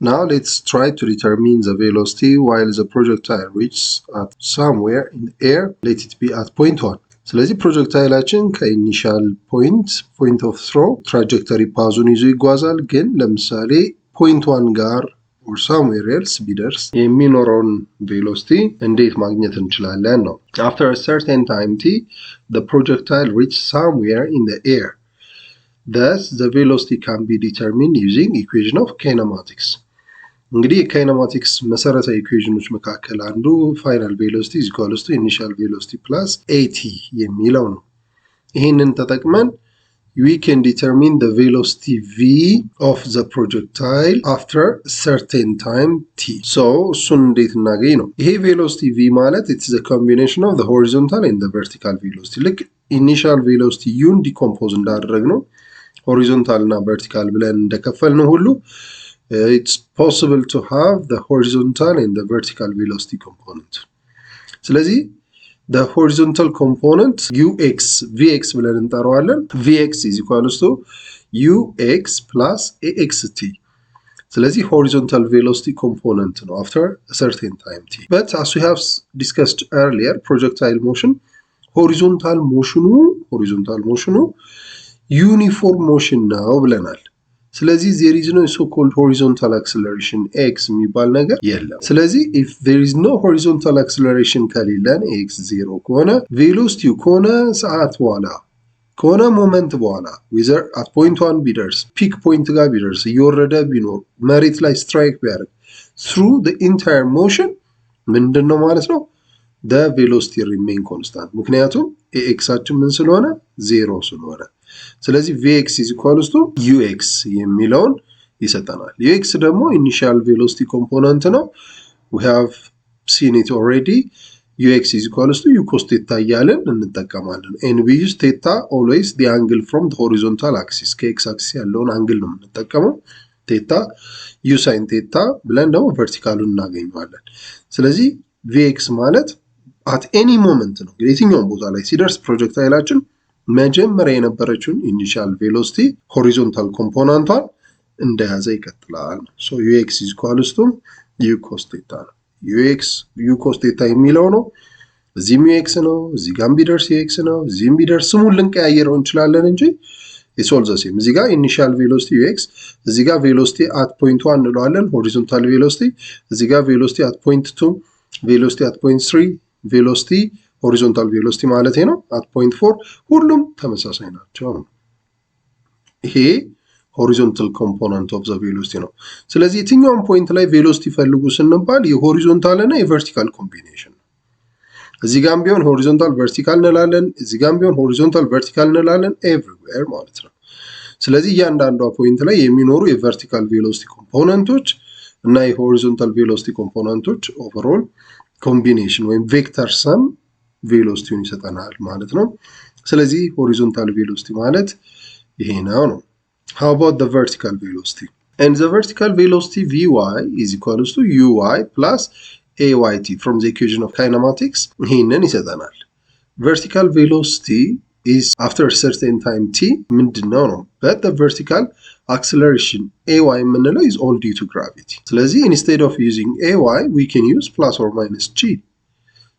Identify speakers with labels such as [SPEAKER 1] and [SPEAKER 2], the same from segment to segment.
[SPEAKER 1] Now let's try to determine the velocity while the projectile reaches at somewhere in the air. Let it be at point 1. ስለዚህ ፕሮጀክታይላችን ከኢኒሻል ፖይንት ኦፍ ትሮ ትራጀክተሪ ፓዙን ይዞ ይጓዛል። ግን ለምሳሌ ፖይንት 1 ጋር or somewhere else ቢደርስ የሚኖረውን ቬሎሲቲ እንዴት ማግኘት እንችላለን ነው። After a certain time t, the projectile reaches somewhere in the air. Thus, the velocity can be determined using equation of kinematics. እንግዲህ የካይነማቲክስ መሰረታዊ ኢኩዌሽኖች መካከል አንዱ ፋይናል ቬሎሲቲ is equals to initial velocity plus at የሚለው ነው። ይህንን ተጠቅመን we can determine the velocity v of the projectile after a certain time t. So እሱን እንዴት እናገኝ ነው። ይሄ velocity v ማለት it's the combination of the horizontal and the vertical velocity. ልክ initial velocity u ዲኮምፖዝ እንዳደረግነው horizontal እና vertical ብለን እንደከፈልነው ሁሉ it's possible to have the horizontal and the vertical velocity component. ስለዚህ the horizontal component ux vx ብለን እንጠራዋለን። vx is equals to ux plus axt. ስለዚህ horizontal velocity component ነው after a certain time t. But as we have discussed earlier, projectile motion horizontal motion uniform motion ነው ብለናል። ስለዚህ there is no so called horizontal acceleration x የሚባል ነገር የለም። ስለዚህ if there is no horizontal acceleration ከሌለን x 0 ከሆነ velocity ከሆነ ሰዓት በኋላ ከሆነ ሞመንት በኋላ whether at point 1 ቢደርስ ፒክ ፖይንት ጋር ቢደርስ እየወረደ ቢኖር መሬት ላይ ስትራይክ ቢያደርግ through the entire motion ምንድነው ማለት ነው the velocity remain constant ምክንያቱም ax አችን ምን ስለሆነ 0 ስለሆነ ስለዚህ vx is equals to ux የሚለውን ይሰጠናል። ux ደግሞ initial velocity component ነው። we have seen it already. ux is equals to u cos theta እያልን እንጠቀማለን። and we use theta always the angle from the horizontal axis ከx axis ያለውን አንግል ነው የምንጠቀመው። theta u sin theta ብለን ደግሞ verticalውን እናገኘዋለን። ስለዚህ vx ማለት at any moment ነው የትኛውም ቦታ ላይ ሲደርስ ፕሮጀክታይላችን መጀመሪያ የነበረችውን ኢኒሻል ቬሎሲቲ ሆሪዞንታል ኮምፖነንቷን እንደያዘ ይቀጥላል። so ux is equals to u cos theta ነው። u cos theta የሚለው ነው። እዚህም ux ነው፣ እዚህ ጋርም ቢደርስ ux ነው፣ እዚህም ቢደርስ ስሙን ልንቀያየረው እንችላለን እንጂ it's all the same። እዚህ ጋር ኢኒሻል ቬሎሲቲ ux፣ እዚህ ጋር ቬሎሲቲ at point 1 እንለዋለን ሆሪዞንታል ቬሎሲቲ፣ እዚህ ጋር ቬሎሲቲ at point 2፣ ቬሎሲቲ at point 3፣ ቬሎሲቲ horizontal velocity ማለት ነው at point 4 ሁሉም ተመሳሳይ ናቸው። ይሄ horizontal component of the velocity ነው። ስለዚህ የትኛውም ፖይንት ላይ velocity ፈልጉ ስንባል የሆሪዞንታል እና የቨርቲካል ኮምቢኔሽን ነው። እዚህ ጋርም ቢሆን horizontal vertical እንላለን፣ እዚህ ጋርም ቢሆን horizontal vertical እንላለን everywhere ማለት ነው። ስለዚህ እያንዳንዷ ፖይንት ላይ የሚኖሩ የቨርቲካል velocity ኮምፖነንቶች እና የሆሪዞንታል velocity ኮምፖነንቶች overall combination ወይም vector sum ቬሎሲቲውን ይሰጠናል ማለት ነው። ስለዚህ ሆሪዞንታል ቬሎሲቲ ማለት ይሄ ነው። how about the vertical velocity? And the vertical velocity vy is equals to uy plus ayt from the equation of kinematics ይሄንን ይሰጠናል። vertical velocity is after a certain time t ምንድነው ነው but the vertical acceleration ay የምንለው is all due to gravity። ስለዚህ instead of using ay we can use plus or minus g.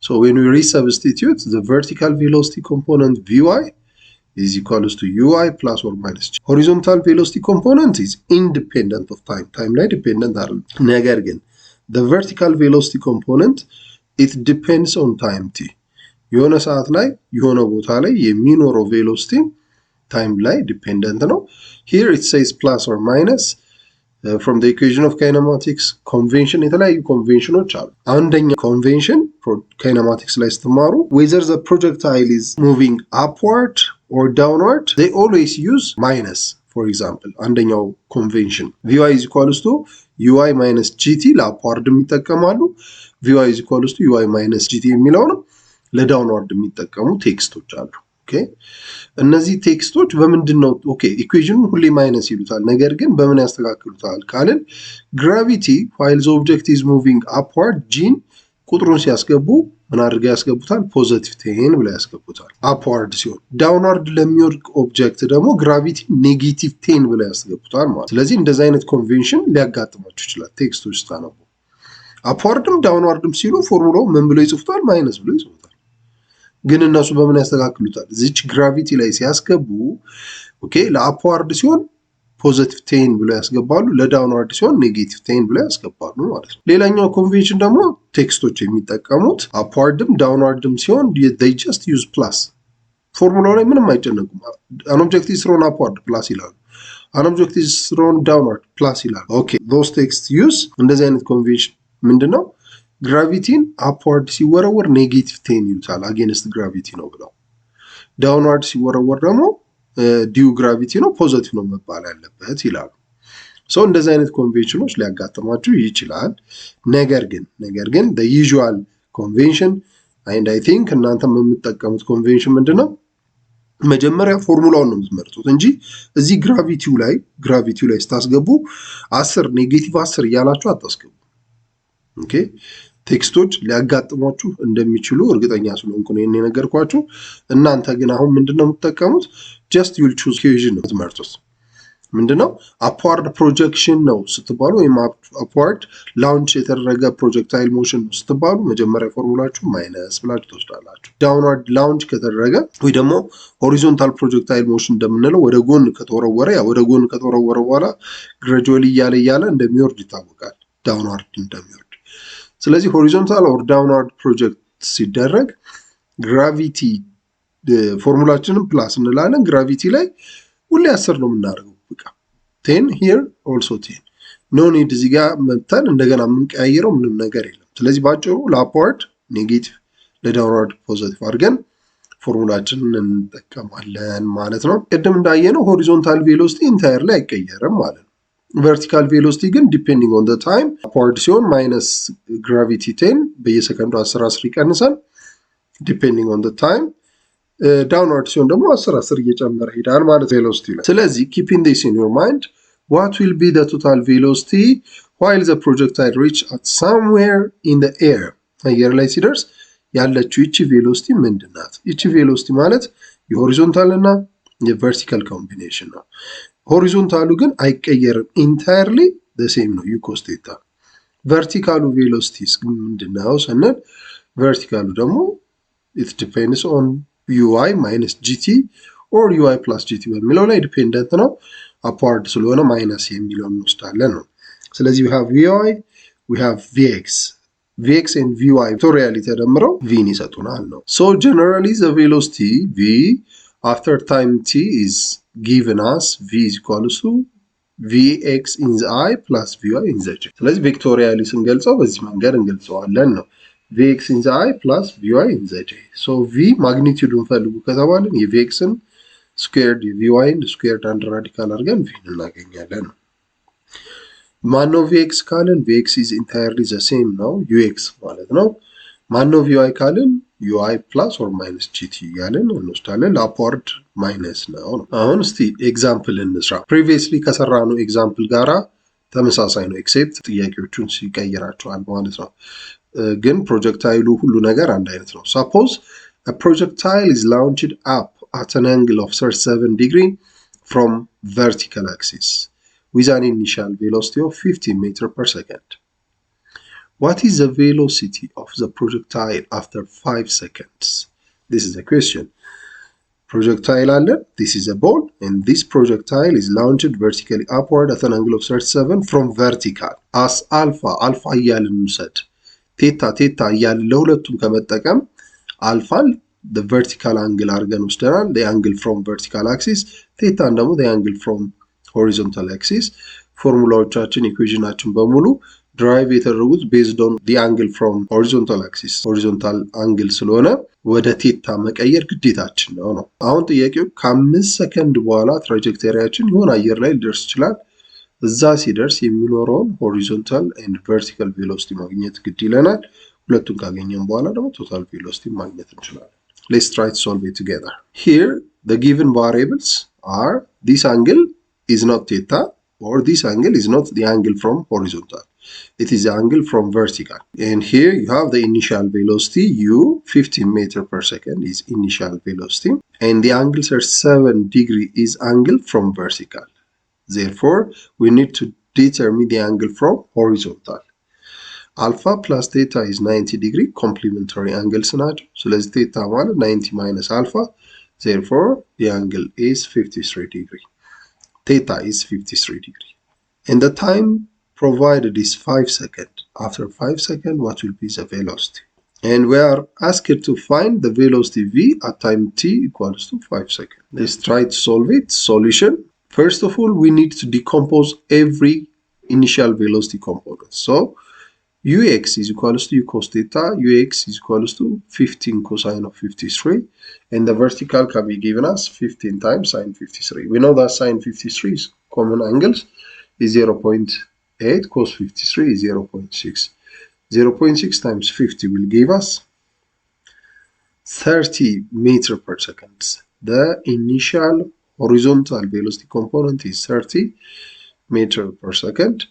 [SPEAKER 1] So when we resubstitute, the vertical velocity component Vy is equals to Ui plus or minus G. Horizontal velocity component is independent of time. Time ላይ dependent አይደለም። ነገር ግን the vertical velocity component it depends on time t. የሆነ ሰዓት ላይ የሆነ ቦታ ላይ የሚኖረው velocity time ላይ dependent ነው። Here it says plus or minus. From the equation of kinematics convention የተለያዩ ኮንቬንሽኖች አሉ። አንደኛ ኮንቬንሽን kinematics ላይ ስትማሩ whether the projectile is moving upward or downward they always use minus. For example አንደኛው ኮንቬንሽን vy is equals to ui minus gt ለአፕዋርድ የሚጠቀማሉ vy is equals to ui minus gt የሚለው ነው ለዳውንዋርድ የሚጠቀሙ ቴክስቶች አሉ ኦኬ እነዚህ ቴክስቶች በምንድነው ኦኬ ኢኩዌሽኑን ሁሌ ማይነስ ይሉታል ነገር ግን በምን ያስተካክሉታል ካልን gravity while the object is moving upward g ቁጥሩን ሲያስገቡ ምን አድርገው ያስገቡታል ፖዚቲቭ 10 ብለው ያስገቡታል upward ሲሆን downward ለሚወድቅ ኦብጀክት ደግሞ gravity ኔጌቲቭ 10 ብለው ያስገቡታል ማለት ስለዚህ እንደዚህ አይነት ኮንቬንሽን ሊያጋጥማችሁ ይችላል ቴክስቶች ስታነቡ upwardም downwardም ሲሉ ፎርሙላው ምን ብለው ይጽፉታል ማይነስ ብለው ይጽፉታል ግን እነሱ በምን ያስተካክሉታል እዚች ግራቪቲ ላይ ሲያስገቡ ኦኬ ለአፕዋርድ ሲሆን ፖዚቲቭ 10 ብለው ያስገባሉ ለዳውንዋርድ ሲሆን ኔጌቲቭ 10 ብለው ያስገባሉ ማለት ነው ሌላኛው ኮንቬንሽን ደግሞ ቴክስቶች የሚጠቀሙት አፕዋርድም ዳውንዋርድም ሲሆን they just use plus ፎርሙላው ላይ ምንም አይጨነቁም an object is thrown upward plus ይላሉ an object is thrown downward plus ይላሉ ኦኬ those text use እንደዚህ አይነት ኮንቬንሽን ምንድነው ግራቪቲን አፕዋርድ ሲወረወር ኔጌቲቭ 10 ይሉታል አጌንስት ግራቪቲ ነው ብለው ዳውንዋርድ ሲወረወር ደግሞ ዲው ግራቪቲ ነው ፖዚቲቭ ነው መባል ያለበት ይላሉ ሶ እንደዚህ አይነት ኮንቬንሽኖች ሊያጋጥማችሁ ይችላል ነገር ግን the usual convention and I think እናንተ የምትጠቀሙት ኮንቬንሽን ምንድነው መጀመሪያ ፎርሙላውን ነው የምትመርጡት እንጂ እዚህ ግራቪቲው ላይ ስታስገቡ 10 ኔጌቲቭ 10 ያላችሁ አታስገቡ ኦኬ ቴክስቶች ሊያጋጥሟችሁ እንደሚችሉ እርግጠኛ ስለሆንኩ ነው የነገርኳችሁ እናንተ ግን አሁን ምንድነው የምትጠቀሙት just you'll choose equation ነው የምትመርጡት ምንድነው upward projection ነው ስትባሉ ወይም upward launch የተደረገ projectile motion ነው ስትባሉ መጀመሪያ ፎርሙላችሁ ማይነስ ብላችሁ ትወስዳላችሁ downward launch ከተደረገ ወይ ደግሞ horizontal projectile motion እንደምንለው ወደ ጎን ከተወረወረ በኋላ gradually እያለ እንደሚወርድ ይታወቃል downward እንደሚወርድ ስለዚህ horizontal or downward project ሲደረግ gravity ፎርሙላችንን ፕላስ እንላለን gravity ላይ ሁሌ 10 ነው የምናደርገው በቃ 10 here also 10 no need እዚህ ጋር መተን እንደገና የምንቀያየረው ምንም ነገር የለም ስለዚህ ባጭሩ ለአፕዋርድ ኔጌቲቭ ለዳውንዋርድ ፖዚቲቭ አድርገን ፎርሙላችንን እንጠቀማለን ማለት ነው ቅድም እንዳየነው horizontal velocity entirely አይቀየርም ማለት ነው vertical velocity ግን depending on the time upward ሲሆን minus gravity 10 በየሰከንዱ 10 ይቀንሳል depending on the time downward ሲሆን ደግሞ 10 እየጨመረ ይሄዳል ማለት velocity ላይ ስለዚህ keeping this in your mind what will be the total velocity while the projectile reach at somewhere in the air አየር ላይ ሲደርስ ያለችው እቺ velocity ምንድናት እቺ velocity ማለት የሆሪዞንታል እና የቨርቲካል ኮምቢኔሽን ነው ሆሪዞንታሉ ግን አይቀየርም entirely the same ነው u cos theta vertical velocities ምንድነው ስንል vertical ደግሞ it depends on ui minus gt or ui plus gt በሚለው ላይ ዲፔንደንት ነው upward ስለሆነ ማይነስ የሚለውን እንወስዳለን ነው ስለዚህ we have vi we have vx and vy ቬክቶሪያሊ ተደምረው v ይሰጡናል ነው so generally the velocity v after time t is given us v is equals to vx in the I plus vy in the j ስለዚህ ቬክቶሪያሊ ስንገልጸው በዚህ መንገድ እንገልጸዋለን ነው vx in the I plus vy in the j so v ማግኒቲዩዱን ፈልጉ ከተባለን የvxን ስኩዌርድ የvyን ስኩዌርድ አንድ ራዲካል አድርገን v እናገኛለን ማነው vx ካልን vx is entirely the same ነው ux ማለት ነው ማነው vy ካልን ui plus or minus gt ያለን እንወስዳለን ለአፕዋርድ ማይነስ ነው አሁን እስቲ ኤግዛምፕል እንስራ previously ከሰራነው ኤግዛምፕል ጋራ ተመሳሳይ ነው except ጥያቄዎቹን ሲቀየራቸዋል ማለት ነው ግን ፕሮጀክታይሉ ሁሉ ነገር አንድ አይነት ነው suppose a projectile is launched up at an angle of 37 degree from vertical axis with an initial velocity of 15 meters per second what is the velocity of the projectile after 5 seconds this is the question projectile aለ this is a ball and this projectile is launched vertically upward at an angle of 37 from vertical as alpha እያልን እንውሰድ theta እያልን ለሁለቱም ከመጠቀም alpha the vertical angle አድርገን ወስደናል the angle from vertical axis theta ደግሞ the angle from horizontal axis ፎርሙላዎቻችን ኢኩዌሽናችን በሙሉ ድራይቭ የተደረጉት based on the angle from horizontal axis horizontal angle ስለሆነ ወደ ቴታ መቀየር ግዴታችን ነው አሁን ጥያቄው ከ5 ሰከንድ በኋላ ትራጀክተሪያችን የሆነ አየር ላይ ሊደርስ ይችላል እዛ ሲደርስ የሚኖረውን horizontal and vertical velocity ማግኘት ግድ ይለናል ሁለቱን ካገኘን በኋላ ደግሞ ቶታል ቬሎሲቲ ማግኘት እንችላለን። Let's try to solve it together. Here the given variables are this angle is not theta, or this angle is not the angle from horizontal. It is the angle from vertical. And here you have the initial velocity u, 15 meter per second is initial velocity. And the angle 37 degree is angle from vertical. Therefore, we need to determine the angle from horizontal. Alpha plus theta is 90 degree, complementary angles ናቸው። ስለዚህ theta ማለት 90 minus alpha, therefore the angle is 53 degree. Theta is 53 degree. And the time provided is 5 seconds. After 5 seconds, what will be the velocity? And we are asked to find the velocity v at time t equals to 5 seconds. Let's try to solve it. Solution. First of all, we need to decompose every initial velocity component. So ux is equals to u cos theta, ux is equals to 15 cosine of 53, and the vertical can be given as 15 times sine 53. We know that sine 53 is common angles is 0.8, cos 53 is 0.6. 0.6 times 50 will give us 30 meter per second. The initial horizontal velocity component is 30 meter per second.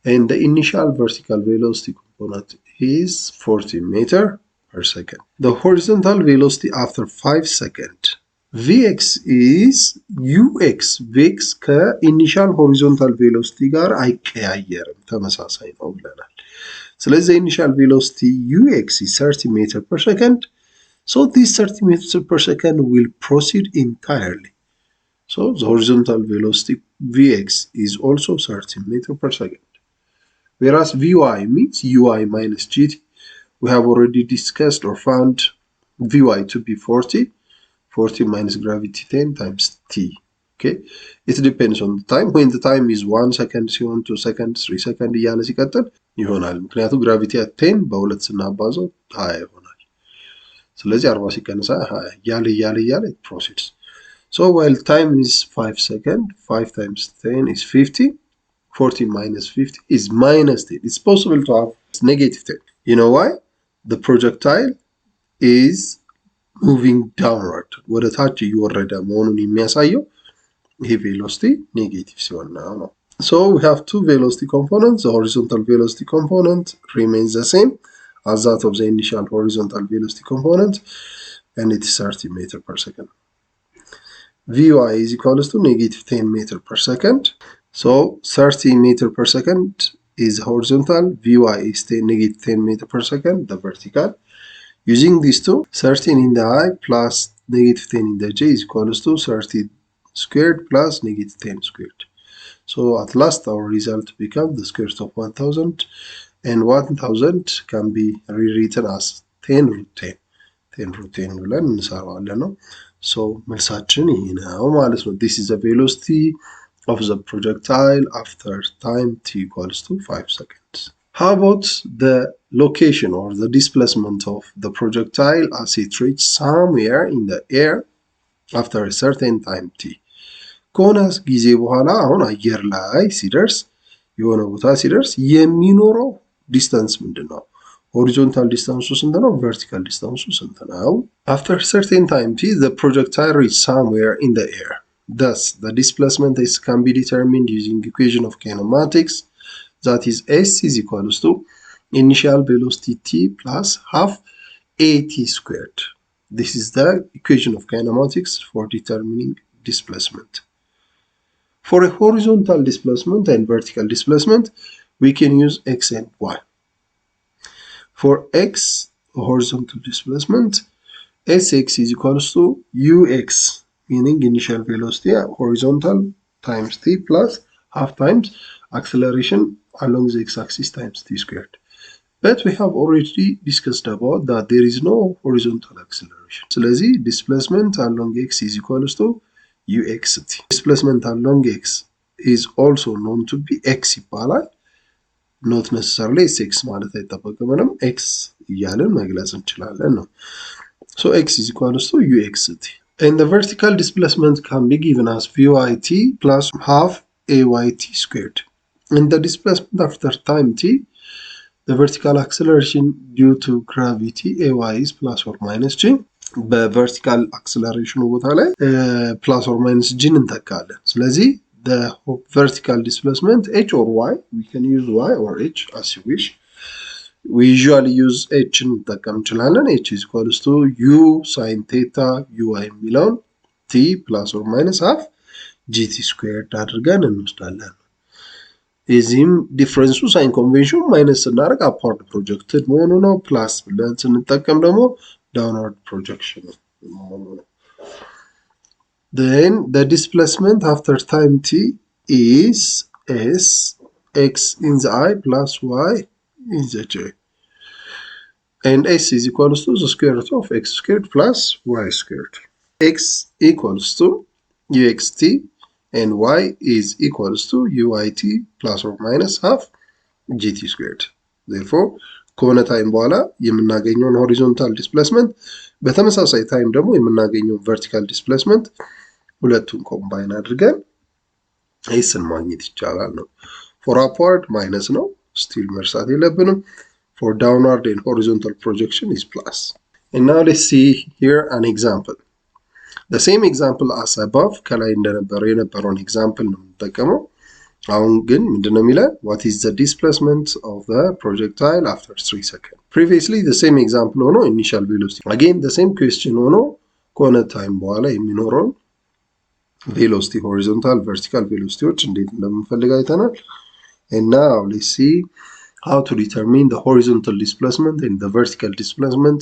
[SPEAKER 1] And the initial vertical velocity component is 40 meter per second. The horizontal velocity after 5 seconds, Vx is ux. Vx ከኢኒሻል ሆሪዞንታል ቬሎሲቲ ጋር አይቀያየርም፣ ተመሳሳይ ነው ብለናል። ስለዚህ ኢኒሻል ቬሎሲቲ ux is 30 meter per second. So this 30 meter per second will proceed entirely. So the horizontal velocity Vx is also 30 meter per second. Whereas Vy means ui minus gt. We have already discussed or found Vy to be 40. 40 minus gravity 10 times t. Okay, it depends on the time. When the time is 1 second, 2 seconds, 3 seconds እያለ ሲቀጥል ይሆናል። ምክንያቱም ግራቪቲ 10 በሁለት ስናባዛው 20 ይሆናል። ስለዚህ 40 ሲቀንስ 20 እያለ it proceeds. So while time is 5 seconds, 5 times 10 is 50. 40 minus 50 is minus 10. It's possible to have negative 10. You know why? The projectile is moving downward. ወደ ታች እየወረደ መሆኑን የሚያሳየው ይሄ ቬሎሲቲ ኔጌቲቭ ሲሆን ነው። So we have two velocity components. The horizontal velocity component remains the same as that of the initial horizontal velocity component, and it is 30 meter per second. Vy is equals to negative 10 meter per second. So 30 meter per second is horizontal, Vy is negative 10 meter per second, the vertical. Using these two, 13 in the I plus negative 10 in the j is equals to 30 squared plus negative 10 squared. So at last our result becomes the square root of 1000, and 1000 can be rewritten as 10 root 10. 10 root 10 ብለን እንሰራዋለን ነው። So መልሳችን ይሄ ነው ማለት ነው። This is the velocity of the projectile after time t equals to 5 seconds. How about the location or the displacement of the projectile as it reaches somewhere in the air after a certain time t? ከሆነ ጊዜ በኋላ አሁን አየር ላይ ሲደርስ የሆነ ቦታ ሲደርስ የሚኖረው ዲስታንስ ምንድን ነው? ሆሪዞንታል ዲስታንሱ ስንት ነው? ቨርቲካል ዲስታንሱ ስንት ነው? After a certain time t, the projectile reaches somewhere in the air. Thus, the displacement can be determined using equation of kinematics, that is s is equals to initial velocity t plus half at squared. This is the equation of kinematics for determining displacement. For a horizontal displacement and vertical displacement, we can use x and y. For x, horizontal displacement, sx is equals to ux, meaning initial velocity horizontal times t plus half times acceleration along the x-axis times t squared. But we have already discussed about that there is no horizontal acceleration. ስለዚህ displacement along x is equals to uxt. Displacement along x is also known to be x ይባላል። not necessarily sx ማለት አይጠበቅብንም። x እያልን መግለጽ እንችላለን ነው። So x is equals to uxt. And the vertical displacement can be given as vyt plus half ayt squared. And the displacement after time t, the vertical acceleration due to gravity ay is plus or minus g በቨርቲካል አክሰለሬሽኑ ቦታ ላይ ፕላስ ኦር ማይነስ ጂን እንተካለን። ስለዚህ the vertical displacement h or y, we can use y or h as you wish. We usually use h እንጠቀም እንችላለን። h is equals to u sin theta uy የሚለውን t plus or minus half gt squared አድርገን እንወስዳለን። የዚህም ዲፍረንሱ ሳይን ኮንቬንሽን ማይነስ ስናደርግ አፕዋርድ ፕሮጀክትድ መሆኑ ነው። ፕላስ ብለን ስንጠቀም ደግሞ ዳውንዋርድ ፕሮጀክሽን መሆኑ ነው። Then the displacement after time t is s x in the I plus y in the j. And s is equals to the square root of x squared plus y squared. X equals to uxt and y is equals to uyt plus or minus half gt squared. Therefore, ከሆነ ታይም በኋላ የምናገኘውን ሆሪዞንታል ዲስፕሌስመንት በተመሳሳይ ታይም ደግሞ የምናገኘውን ቨርቲካል ዲስፕሌስመንት ሁለቱን ኮምባይን አድርገን ኤስን ማግኘት ይቻላል ነው። ፎር አፕዋርድ ማይነስ ነው፣ ስቲል መርሳት የለብንም። ፎር ዳውንዋርድ ኤንድ ሆሪዞንታል ፕሮጀክሽን ኢዝ ፕላስ። And now let's see here an example. The same example as above, ከላይ የነበረውን ኤግዛምፕል ነው የምንጠቀመው። አሁን ግን ምንድነው የሚለው what is the displacement of the projectile after 3 seconds. Previously the same example ሆኖ initial velocity, again the same question ሆኖ ከሆነ ታይም በኋላ የሚኖረውን ቬሎሲቲ ሆሪዞንታል ቨርቲካል ቬሎሲቲዎች እንዴት እንደምንፈልግ አይተናል። And now let's see how to determine the horizontal displacement and the vertical displacement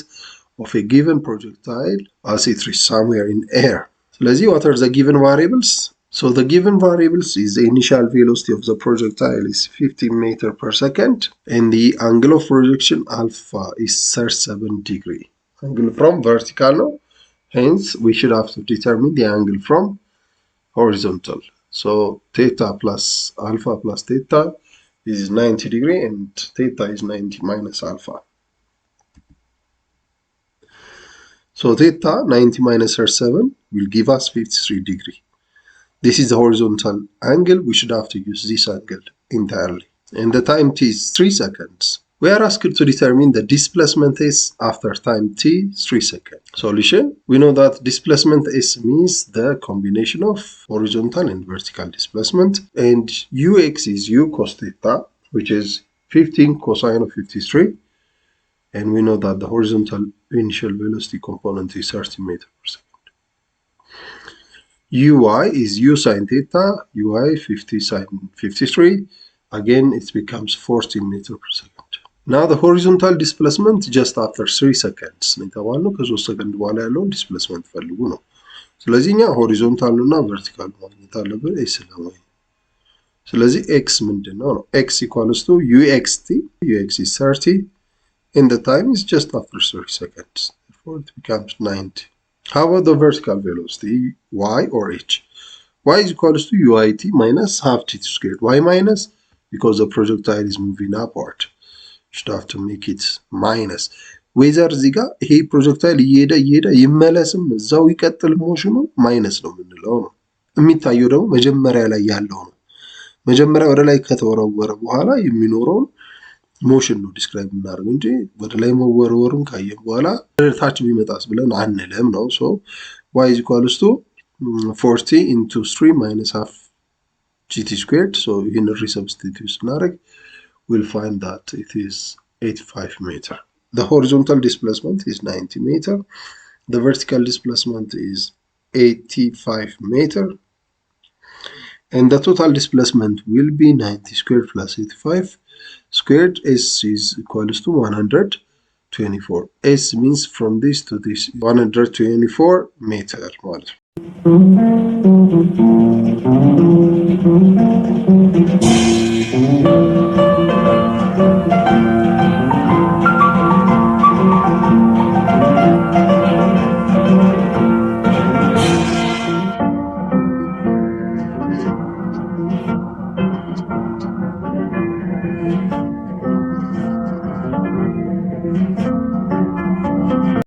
[SPEAKER 1] of a given projectile as it reaches somewhere in air. ስለዚህ what are the given variables? So the given variables is the initial velocity of the projectile is 15 meters per second and the angle of projection alpha is 37 degree. Angle from vertical no? Hence we should have to determine the angle from horizontal. So theta plus alpha plus theta is 90 degree and theta is 90 minus alpha. So theta 90 minus 37 will give us 53 degree. This is the horizontal angle. We should have to use this angle entirely. And the time t is 3 seconds. We are asked to determine the displacement s after time t 3 seconds. Solution. We know that displacement s means the combination of horizontal and vertical displacement. And ux is u cos theta, which is 15 cosine of 53. And we know that the horizontal initial velocity component is 30 meters per second. Uy is u sin theta, uy 50 sin 53. Again, it becomes 14 meters per second. Now the horizontal displacement just after 3 seconds. የተባልነው ከ3 ሰከንድ በኋላ ያለውን ዲስፕሌስመንት ፈልጉ ነው። ስለዚህ እኛ ሆሪዞንታሉና ቨርቲካሉ ማግኘት አለብን ኤስ ለማግኘት። ስለዚህ ኤክስ ምንድነው ነው? ኤክስ equals to uxt, ux is 30 and the time is just after 30 seconds. Therefore it becomes 90. How about the vertical velocity, y or h? Y is equals to uit minus half gt squared. Why minus? Because the projectile is moving upward. You should have to make it minus. Whether እዚህ ጋር ይሄ ፕሮጀክታይል እየሄደ ይመለስም እዛው ይቀጥል ሞሽኑ ማይነስ ነው የምንለው ነው። የሚታየው ደግሞ መጀመሪያ ላይ ያለው ነው። መጀመሪያ ወደ ላይ ከተወረወረ በኋላ የሚኖረውን ሞሽን ነው ዲስክራይብ የምናደርገው እንጂ ወደ ላይ መወረወሩን ካየን በኋላ ታች ቢመጣስ ብለን አንልም ነው። ሶ y is equals to 40 into 3 minus half gt squared. So in a resubstitute scenario, we'll find that it is 85 meter. The horizontal displacement is 90 meter. The vertical displacement is 85 meter. And the total displacement will be 90 squared plus 85 squared. S is equals to 124. S means from this to this 124 meter.